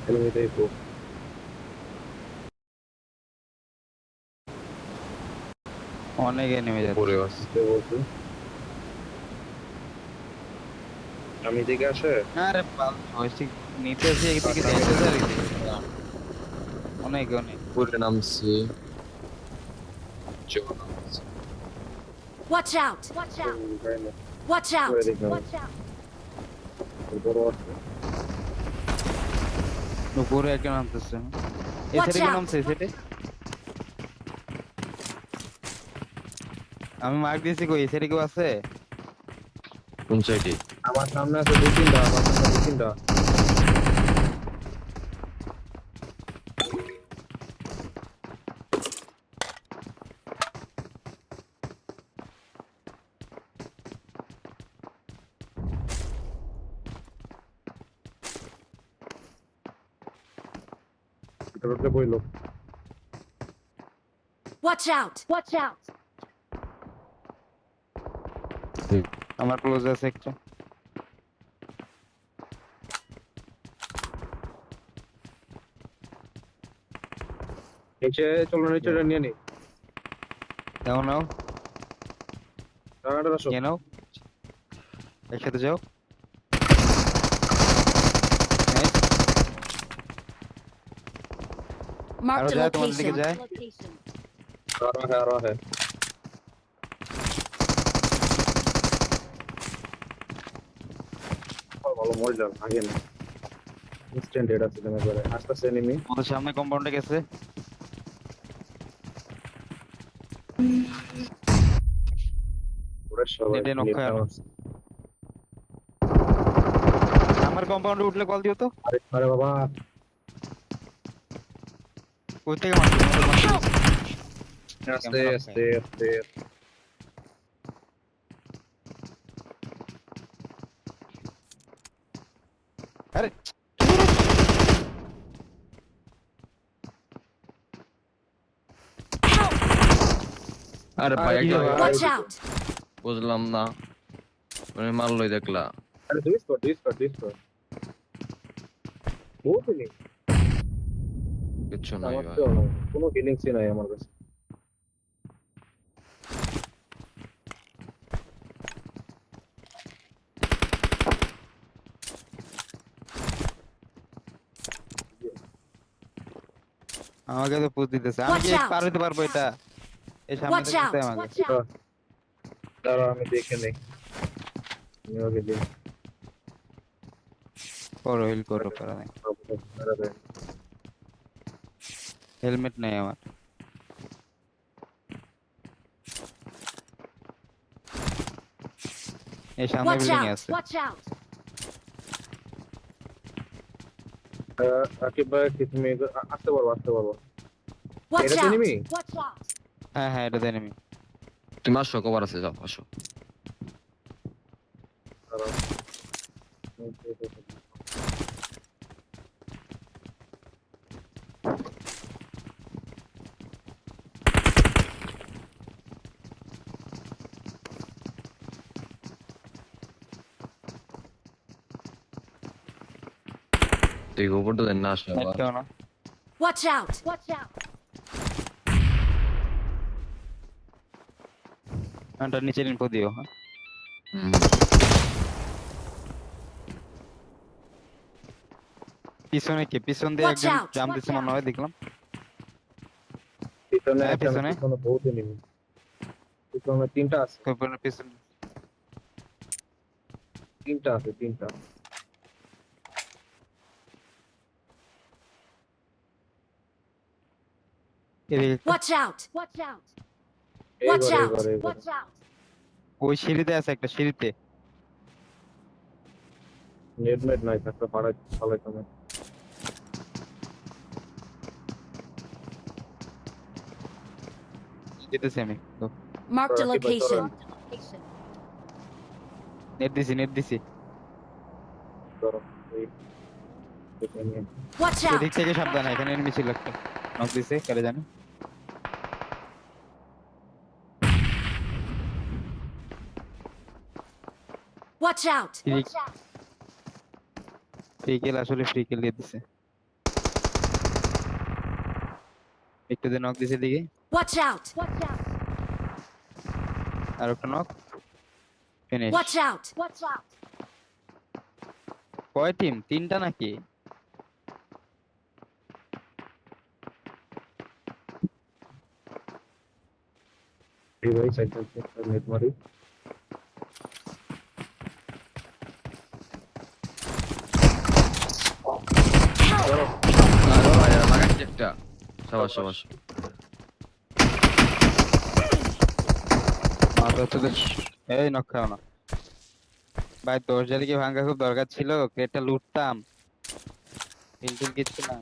এমনিতেই তো অনেকে নেমে উপরে যাচ্ছে। আসতে বলতে আমি দিকে আসে আরে বাল জয়স্টিক নিতেছি একদিকে কাটা মেরে যাইতেছে আর দিচ্ছি। একদিকে অনেক অনেক। উপরে নামছি, নিচেও নামছি। Watch out! Watch out! তাই না Watch করে out! দেখলাম Watch out! বড় আছে উপরে একটা নামতেছে, এই Watch সাইডে কেউ out! নামছে এই সাইডে। আমি মার্ক দিয়েছি, কই এই সাইডে কেউ আছে? কোন সাইডে? আমার সামনে আছে দুই তিনটা আমার সামনে দুই তিনটা এটা উঠলে বইলো Watch out! Watch out! আমার ক্লোজ আছে একটা। নিচে চলো নিচে নিয়ে নি যাও নাও, টাকাটা আসো নিয়ে নাও, একসাথে যাও। নাইস। Marked a যায়, তোমার দিকে location. যায়। आ रहा है ভালো মরে যান আগে না ইনস্ট্যান্ট ডেট আছে তুমি করে আস্তে এনিমি আমাদের সামনে কম্পাউন্ডে গেছে। ওরে সবাই নেটে নক খায় না। আমার কম্পাউন্ডে উঠলে কল দিও তো। আরে আরে বাবা কই থেকে মারছো? তোমাদের মারতে Help! দিছি। আস্তে কেমন আস্তে আস্তে আরে Help! আরে ভাই, কি একটা রে ভাই? Watch out! বুঝলাম না, মানে মারলই দেখলা। আরে দুই স্কোর বহুত নেই কিচ্ছু নাই আমার ভাই। তো কোনো ফিলিংসই নাই আমার কাছে আমাকে তো পুশ দিতেছে, আমি Watch কি out! পার হইতে পারবো এটা? এই সামনে Watch থেকে out! আমাকে Watch out! দাঁড়া আমি দেখে নেই আমি ওকে দিই করো, হিল করো, করা নাই। হেলমেট নেই আমার। এই সামনে Watch বিল্ডিং এ out! আছে। Watch out! রাকিব ভাই কি তুমি আসতে পারবো Watch এটা তো out! Enemy Watch out! হ্যাঁ হ্যাঁ, এটা দেন আমি। তুমি আসো, কবার আছে, যাও আসো। তুই উপরটা দেন না, আসো নেট আবার। কেউ না। Watch out! Watch out! এটা নিচের ইনফো দিও, হ্যাঁ। হুম। পিছনে কি? পিছন দিয়ে Watch একজন out! জাম Watch দিছে মনে out! হয়, দেখলাম। পিছনে হ্যাঁ এখানে পিছনে, পিছনে বহুত এনিমি পিছনে পিছনে। তিনটা এদিকে একটা। Watch out! Watch out! এই Watch ঘরে এই out! ঘরে এই ঘরে Watch out! ওই সিঁড়িতে আছে একটা, সিঁড়িতে। নেট নাই থাকতে পালাইতাম যেতেছি আমি। Marked a রাকিব ভাই location. নেট দিছি। ধরো এই দেখে নিয়ে Watch এদিক out! থেকে সাবধানে, এখানে এনিমি ছিল একটা। নক দিছে, কারে জানে। Watch out! ফ্রি কিল, আসলে ফ্রি কিল দিয়ে দিছে। একটু দিয়ে নক দিছে দিকে Watch out! Watch out! আর একটা knock finish Watch out! Watch out! কয় টিম তিনটা নাকি এই ভাই সাইড থেকে নেট মারি লাগাচ্ছি একটা সাবাস সাবাস মাথা তো এই নক খাও না ভাই 10 কি ভাঙা খুব দরকার ছিল ক্রেটটা লুটতাম হিলটিল কিছু না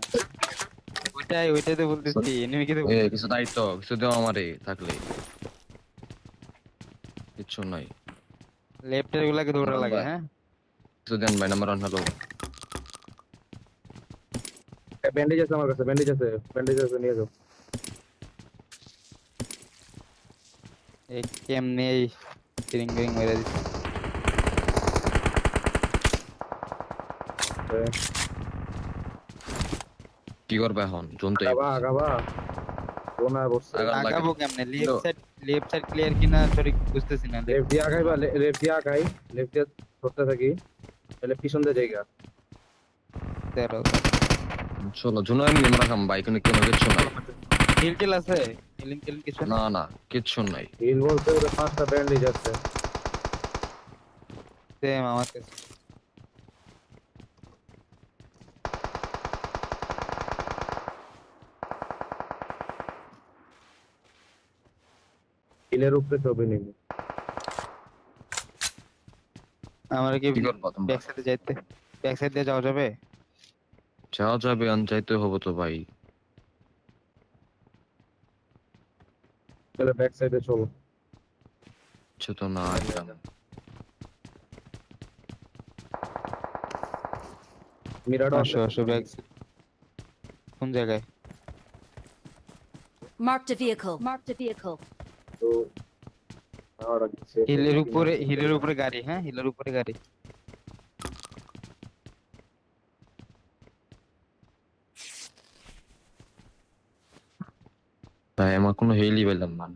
ওইটাই তো বলতেছি এনিমি কি এ কিছু দায়িত্ব কিছু দেওয়া আমারে থাকলে কিচ্ছু নাই লেফটের গুলাকে দৌড়া লাগে ভাই। হ্যাঁ কিছু দেন ভাই নাম্বার 1 হ্যালো ব্যান্ডেজ আছে আমার কাছে ব্যান্ডেজ আছে নিয়ে যাও এই কেমনে এই টিরিং টিরিং মেরে দিচ্ছে কি করবে এখন জোন তো আগাবা কোনা বসছে আগাবো কেমনে লেফট সাইড ক্লিয়ার কিনা সরি বুঝতেছি না লেফট দিয়ে আগাইবা লেফট দিয়ে আগাই লেফট দিয়ে ধরতে থাকি তাহলে পিছন দিয়ে জায়গা তেরো চলো জোন এমনি রাখাম ভাই কোনো কিচ্ছু নাই হিল টিল আছে হিলিং টিলিং কিছু না না না কিচ্ছু নাই হিল বলতে ওরে 5টা ব্যান্ডেজ আছে সেম আমার কাছে হিলের উপরে ছবি নেই আমার কি কি করবো তোমরা ব্যাক সাইডে যাইতে ব্যাক সাইড দিয়ে যাওয়া যাবে যাওয়া যাবে যাইতে হবে তো ভাই তাহলে ব্যাক সাইডে চলো কিছু তো না একদম মিরাডো আসো ব্যাক কোন জায়গায় Marked a vehicle. Marked a vehicle. তো আর আছে হিলের উপরে গাড়ি হ্যাঁ হিলের উপরে গাড়ি ভাই আমার কোনো হেলি পেলাম না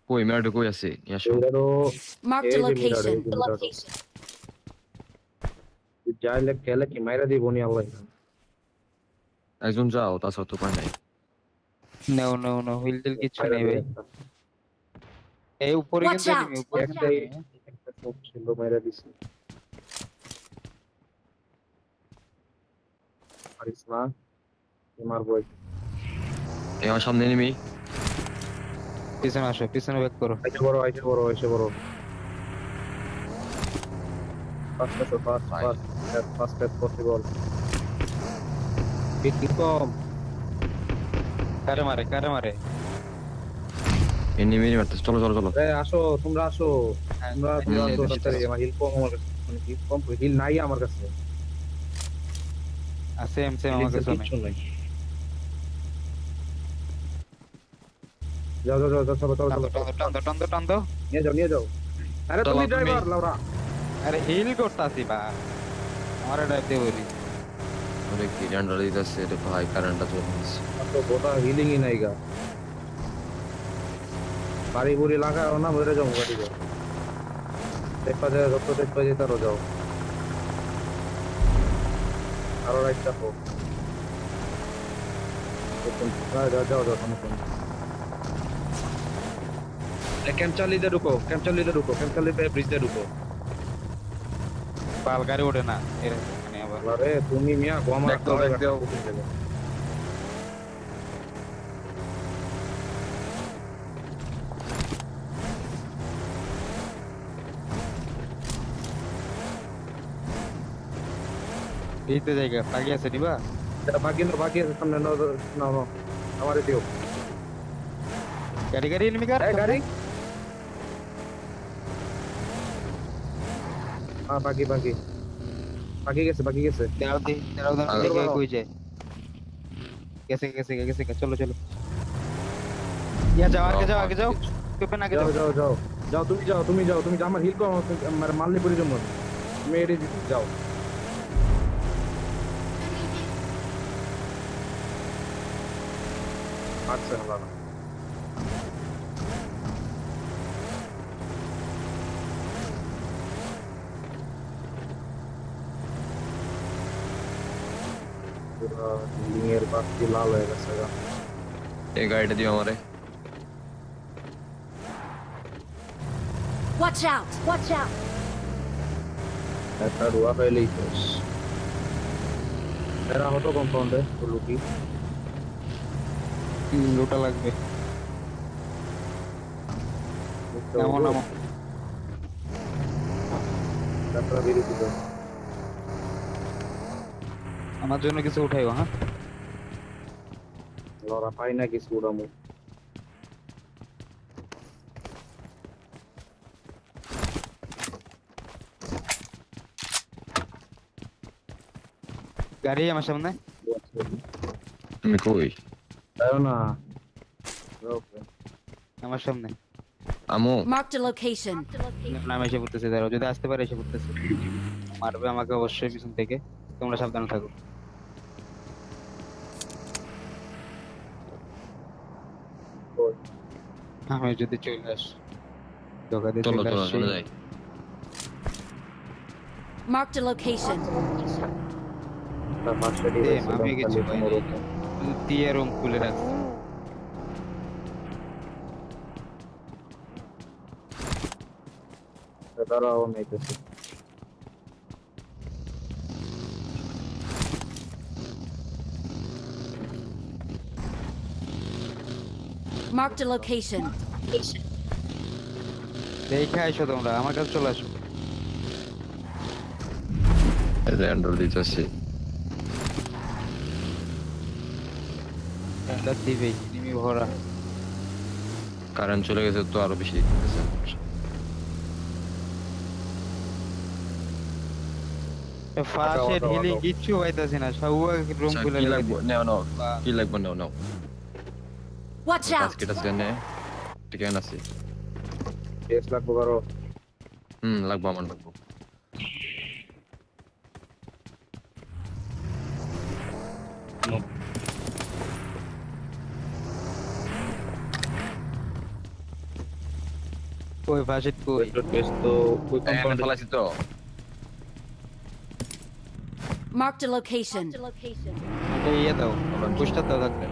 কই মেয়ারটা কই আছে ইয়াসো মিরাডো Marked a এই যে মিরাডো, location. এই যে মিরাডো। যাইলে গেলে কি মাইরা দিব নি আল্লাহ একজন যাও তাছাড়া তো পাই নাই নো হিল টিল কিছু নেই ভাই এই উপরে Watch কিন্তু out! enemy, উপরে Watch কিন্তু out! enemy, হ্যাঁ। একটা চোখ ছিল মাইরা দিছি পারিস না মারবো এই আমার সামনে এনিমি পিছনে আসো পিছনে ব্যাক করো আইসে বড় ফাস্ট পসিবল বিট কম কারে মারে এনিমি মারতেছে চলো চলো চলো আসো তোমরা আসো হ্যাঁ, তোমরা আসো হ্যাঁ, তাড়াতাড়ি আমার হিল কম আমার কাছে মানে হিল কম হিল নাই আমার কাছে সেম আমার কাছে কিচ্ছু নাই যাও চলো টান দাও নিয়ে যাও আরে চলো, তুমি তুমি- ড্রাইভার লাউরা আরে হিল করতাছি বা আমার ড্রাইভ দিয়ে বলি আরে কি রেন্ডার দিতেছে রে ভাই কারেন্টটা চলে গেছে তো গোটা হিলিংই নাই গা বাড়ি বুড়ি লাগাও না মরে যাও গাড়ি যাও দেখবা যায় যত দেখবা যায় তারও যাও আরো রাইট চাপো যাও সমস্যা कैंप चाली इधर रुको कैंप चाली पे ब्रिज दे रुको পাল গাড়ি ওঠে না এখানে আবার अरे তুমি মিয়া গোমা দেখ তো, দেখ দাও। এই তো জায়গা পাগি আছে দিবা বাকি আছে সামনে নাও আমারে দিও গাড়ি এনিমি কার এই গাড়ি হ্যাঁ বাকি গেছে দাও আগে দেখে বাড়াও। কই যায় গেছে চলো ইয়া যাও আগে যাও চুপেন আগে যাও যাও তুমি যাও আমার হিল কম আমার মালনি পরি জন্য তুমি এড়ে যাও আচ্ছা ভালো পুরো বিল্ডিং এর বাতি লাল হয়ে গেছে গা। এই গাড়িটা দিও আমারে। Watch out! Watch out! একটা রুয়া পাইলেই শেষ এরা হতো কম্পাউন্ডে লুকি লোটা লাগবে। নামো নামো। তারপরে বেরিয়ে দিল আমার জন্য কিছু উঠাইও, হ্যাঁ? লড়া পাই না কিছু উড়ামু গাড়ি আমার সামনে। তুমি কই? তাই না আমার সামনে আমু Marked a location. নাম এসে পড়তেছে, দাঁড়াও, যদি আসতে পারে এসে পড়তেছে, মারবে আমাকে অবশ্যই পিছন থেকে। তোমরা সাবধানে থাকো। আমি যদি চলে আস, ধোকা দিয়ে চলো চলে চলো আসছি। চলে যাই। Marked a location. তার পাশে আমি কিছু পাই নাই, দিয়ে রুম খুলে রাখছি। দাঁড়াও নেইতেছে Marked a location. দেখে আইসো তোমরা, আমার কাছে চলে আসো। এই যে অ্যান্ড্রয়েড দিতেছি। এটা দিবেই, নিমি ভরা। কারেন্ট চলে গেছে তো আরো বেশি দিতেছে। ফার্স্ট হিলিং কিচ্ছু পাইতাছি না, সব রুম আচ্ছা, খুলে কি রেখে লাগবে? দিই। নাও নাও। বাহ। কি লাগবে? নাও নাও। Watch out! বাস্কেট আছে নে। ঠিক আছে। টেস্ট লাগবো কারো লাগবো, আমার লাগবো। কই ফার্স্ট কই? টেস্ট তো ওই কম্পাউন্ডে কম্পাউন্ডে ফেলাইছি তো। Marked a location. এটা ইয়ে দাও, পুশটা দাও থাকলে।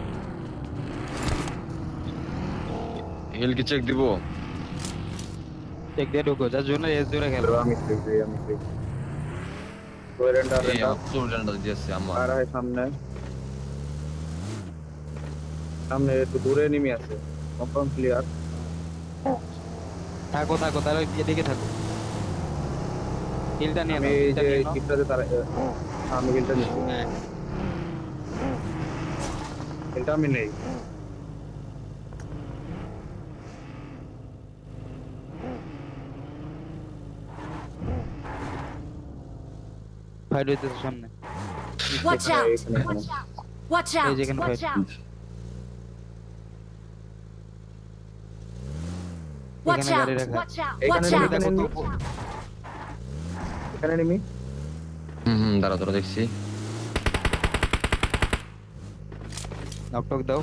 হিল কি চেক দিব? চেক দিয়ে ঢুকো, যার জন্য এস জোরে খেলো। আমি ফ্রি ওই রেন্ডার এই ফুল রেন্ডার দিয়েছে আমার। আর হয় সামনে সামনে একটু দূরে নেমে আছে কম্পাউন্ড ক্লিয়ার থাকো থাকো, তাহলে এদিকে থাকো। হিলটা নিয়ে আমি নাও, এই হিলটা যে নিয়ে নাও। কিপটাতে তার আমি গিলটা নিচ্ছি হ্যাঁ, গিলটা আমি নেই ফাইট হইতেছে সামনে। Watch out! এখানে Watch এই out! যেখানে Watch fight. out! Watch এখানে গাড়ি out! রাখা। Watch out! এখানে Watch নেমে out! দেখো তো এখানে নেমি দাঁড়া দাঁড়া দেখছি। নক টক দাও।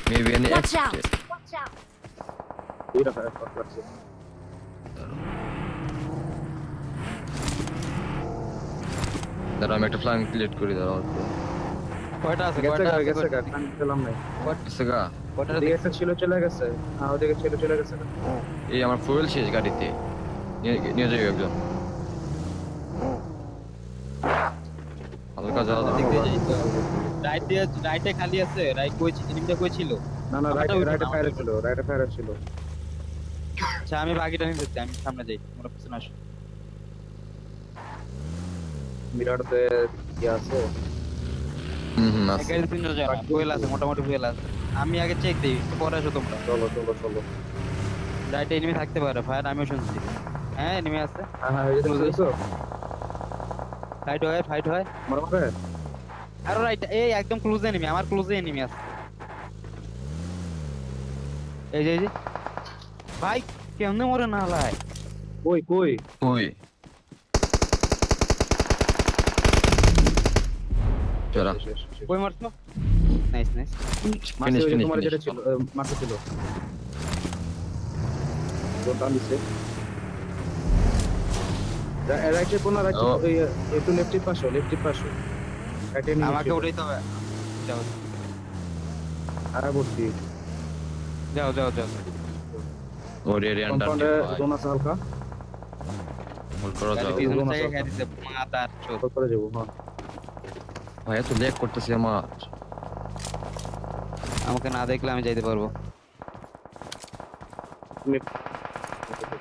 Maybe any Watch out! Watch out! দুই রাখা শট লাগছে দাঁড়া আমি একটা ফ্ল্যাঙ্ক ক্লিয়ার করে দাও। কয়টা আছে? গেছে কয়টা আছে? গেছে গান পেলাম নাই আছে গা। কয়টা ওদিকে একটা ছিল চলে গেছে হ্যাঁ ওদিকে ছিল চলে গেছে এই আমার ফুয়েল শেষ গাড়িতে। নিয়ে যাই একজন। হালকা যাওয়া দিক যাবে। দিয়ে যাই তো। রাইট দিয়ে, রাইটে খালি আছে। রাইট কই এনিমিটা কই ছিল? না না আমারটা রাইটে উঠো না, ফায়ার আমারটা ছিল রাইটে ফায়ার ছিল আচ্ছা, আমি বাকিটা নিয়ে যাচ্ছি, আমি সামনে যাই, তোমরা পিছনে আসো। মিরারতে কি আছে আছে। একাই তিনজন যাবে, ফুয়েল আছে, মোটামুটি ফুয়েল আছে। আমি আগে চেক দিই, পরে আসো তোমরা। চলো চলো চলো রাইটে এনিমি থাকতে পারে, ফায়ার আমিও শুনছি। হ্যাঁ, এনিমি আছে। হ্যাঁ হ্যাঁ এই যে বুঝছো ফাইট হয়, ফাইট হয়। আমার মারে আরো রাইট, এই একদম ক্লোজে এনিমি, আমার ক্লোজে এনিমি আছে। এই যে ভাই, কেমনে মরে না লাই? কই কই ওই চলা। শেষ, শেষ, শেষ। কই মারছো? Nice nice. মারছে ফিনিশ ওই যে ফিনিশ তোমার যেটা ফিনিশ ছিল মারতে ছিল টান দিছে রাইটে কোনা রাইটে ও। একটু লেফটের পাশে রাইটে নিয়ে আমাকে উঠাইতে হবে। যাও আর বসছি যাও যাও যাও। ওর এরিয়ানটা কম্পাউন্ডে ভাই জোন আছে হালকা হোল্ড করা গাড়ি যাও পিছনের জোন আছে জায়গায় হালকা। খাই দিছে মাদার চোদ। করে যাবো হ্যাঁ ভাই এত ল্যাগ করতেছে আমার আমাকে না দেখলে আমি যাইতে পারবো। তুমি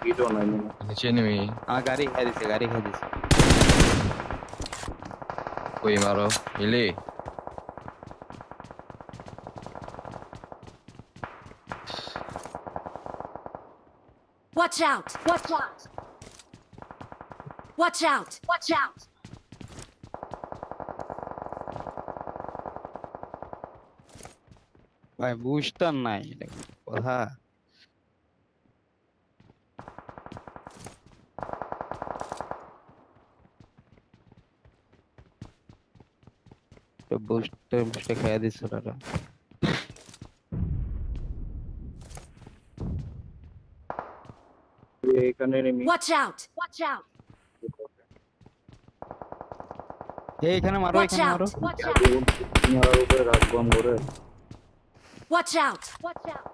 ভিডিও নাই মনে হয়। নিচে নেমি আমার গাড়ি খাই দিছে, গাড়ি খাই দিছে। কই মারো ইলি Watch out! Watch out! Watch out! Watch out! ভাই বুস্টার নাই, এটা কি কথা? বুস্টার বুস্টার খাই দিছে ওরা। এখানে নেমি Watch out! Watch out! এই এখানে মারো, Watch এখানে মারো। out! Watch out! তোমার উপরে রাখবো আমি করে Watch out! Watch out!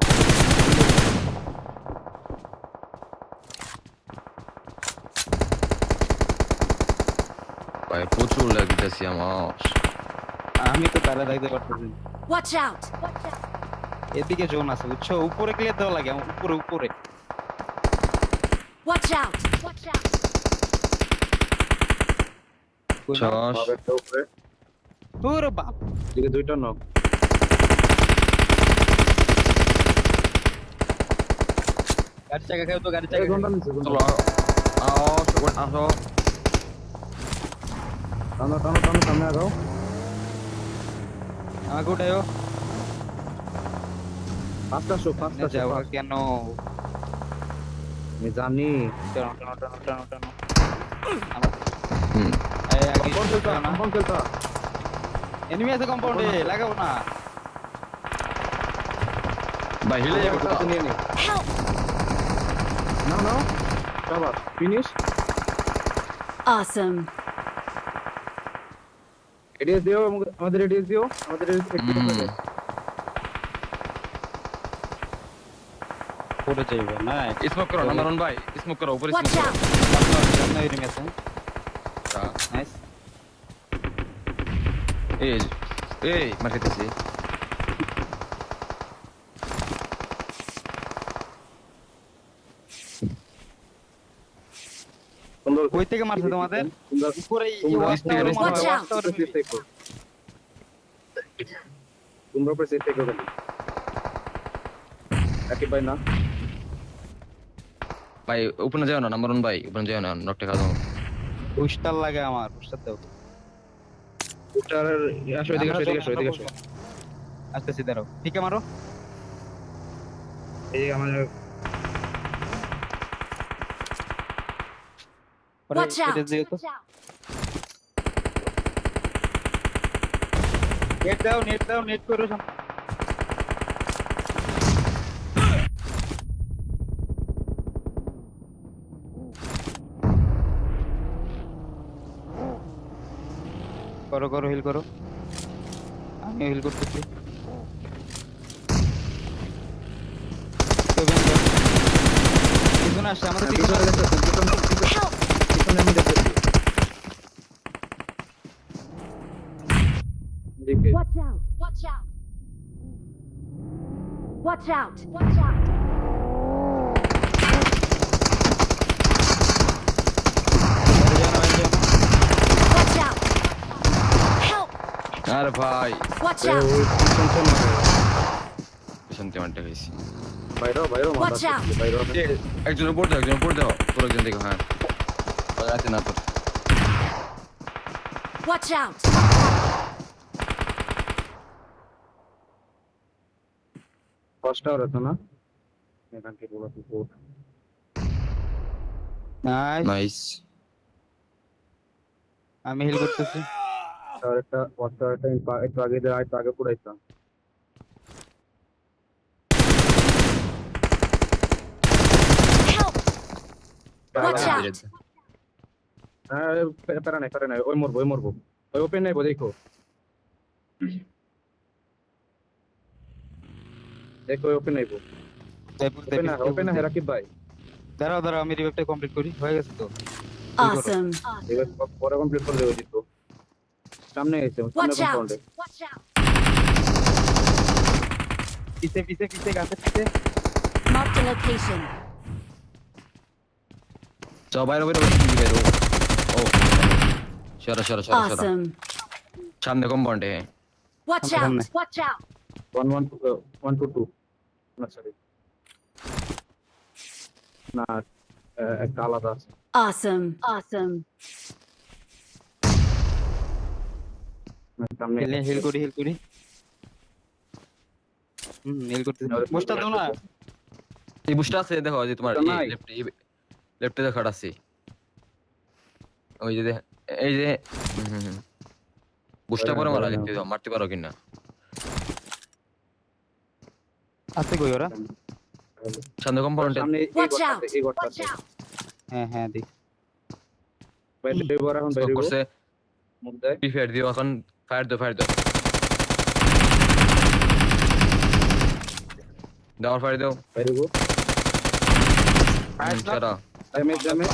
ভাই প্রচুর ল্যাগ দিতেছি আমার আমি তো তারা দেখতে পারতেছি না। Watch out! Watch out! এদিকে জোন আছে বুঝছো, উপরে ক্লিয়ার দেওয়া লাগে আমার, উপরে উপরে। Watch out! Watch out! কই মারো? চাষ একটা উপরে ওরে বাপ, দিকে দুইটা নক গাড়ি চাকা খাও তো, গাড়ি এই চাকা জোনটা খাও। নিচে চলো আও সকল আসো টানো টানো টানো সামনে আগাও আমাকে উঠায়ো। ফাস্ট আসো ফাস্ট আসো যাও fast। কেন? আমি জানি টানো টানো টানো টানো টানো। আমার হুম এই আগে কম্পাউন্ড খেলতা না, কম্পাউন্ড খেলতা এনিমি আছে কম্পাউন্ডে, লাগাবো না। ভাই হিলে যাবো একটা আছে নিয়ে নে Help! নাও নাও শাবাশ ফিনিশ Awesome! এডিএস দিও আমাদের এডিএস দিও আমাদের এডিএস একটু করে পড়ে যাইবে না। স্মোক করো নাম্বার 1 ভাই স্মোক করো উপরে স্মোক Watch করো out! সামনে এনিমি আছে। নাইস। এই এই মারতেছি সুন্দর কই থেকে মারছে তোমাদের? সুন্দর উপরে এই তোমরা ওয়াচ টাওয়ারে মনে Watch হয়, out! ওয়াচ টাওয়ারে maybe। তোমরা উপরে সেট থেকে গেল একই ভাই না ভাই ওপেনে যাও না নাম্বার 1 ভাই ওপেনে যাও না নকটা খাও বুস্টার লাগে আমার, বুস্টার দাও। ওটার আসো এদিকে আসো এদিকে আসো এদিকে আসো আসতেছি, দাঁড়াও। ঠিক মারো। এই যে আমাদের পরে Watch out! এটা দিও তো। Watch out! নেট দাও, নেট দাও, নেট করো সামনে। করো করো, হিল করো। আমি হিল করতেছি। পিছনে আসছে আমাদের দিকে। পিছনে দেখতেছি Help! পিছনে আমি দেখতেছি দেখে Watch out! Watch out! Watch out! Watch out! Watch out! Help! আরে ভাই Watch ওই out! পিছন কোন শান্তি মারতে গেছি বাইরে বাইরে Watch out! বাইরে একজন উপর দাও পুরো একজন দেখো হ্যাঁ রাতে না তো Watch out! ফার্স্ট আওয়ার আছে না এখান থেকে বলা রিপোর্ট নাইস। নাইস আমি হিল করতেছি। ওয়াচ টাওয়ারটা একটু আগে দিয়ে একটু আগে পুরাইতাম। Help! Watch ধীরে out! ধীরে। হ্যাঁ প্যারা নাই ওই মরবো ওই ওপেন নেবো দেখো দেখো ওই ওপেন নেবো ওপেন না রাকিব ভাই দাঁড়াও দাঁড়াও, আমি রিভাইভটা কমপ্লিট করি, হয়ে গেছে তো। তুই করো। Awesome! এবার পরে কমপ্লিট করলে হয়ে যেত সামনে এসে সামনে Watch out! কম্পাউন্ডে Watch out! পিছে পিছে পিছে গাছের পিছে। Marked a location. চল বাইরে বাইরে বাইরে ও সরা সরা সরা সরা Awesome! সামনে কম্পাউন্ডে Watch সামনে, out! Watch out! 1 1 2 না সরি না একটা আলাদা আছে Awesome! Awesome! সামনে হিল করি হিল করি। হিল করতেছি। মোস্টা দাও না। এই বুস্টটা আছে দেখো যে তোমার বুস্টার নাই। লেফটে দেখো আছে ওই যে এই যে বুস্টটা পরে মারা যেতে দাও মারতে পারো কিনা আছে কই ওরা? সামনে কম্পাউন্ডে সামনে Watch out! এই ঘরটা Watch out! হ্যাঁ হ্যাঁ দেখ। বাইরে বড় এখন বাইরে করছে মুখ দেয় প্রিফায়ার দিও এখন ফায়ার দাও দাও ফায়ার দাও বাইরে গো ছাড়া damage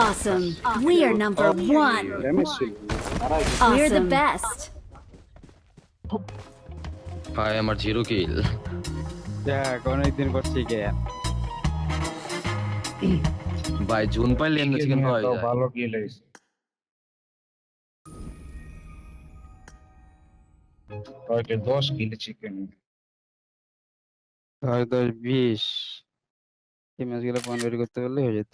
Awesome! We are number one! Damage ছিল We're the best! ভাই আমার 0 কিল যাক, অনেকদিন পর শিখে। ভাই জুন পাইলে এমনি চিকেন পাওয়া যায় ভালো কিল হইছে ওকে 10 কিল চিকেন 10 10 20 এই ম্যাচগুলো পয়েন্ট বের করতে পারলে হয়ে যেত।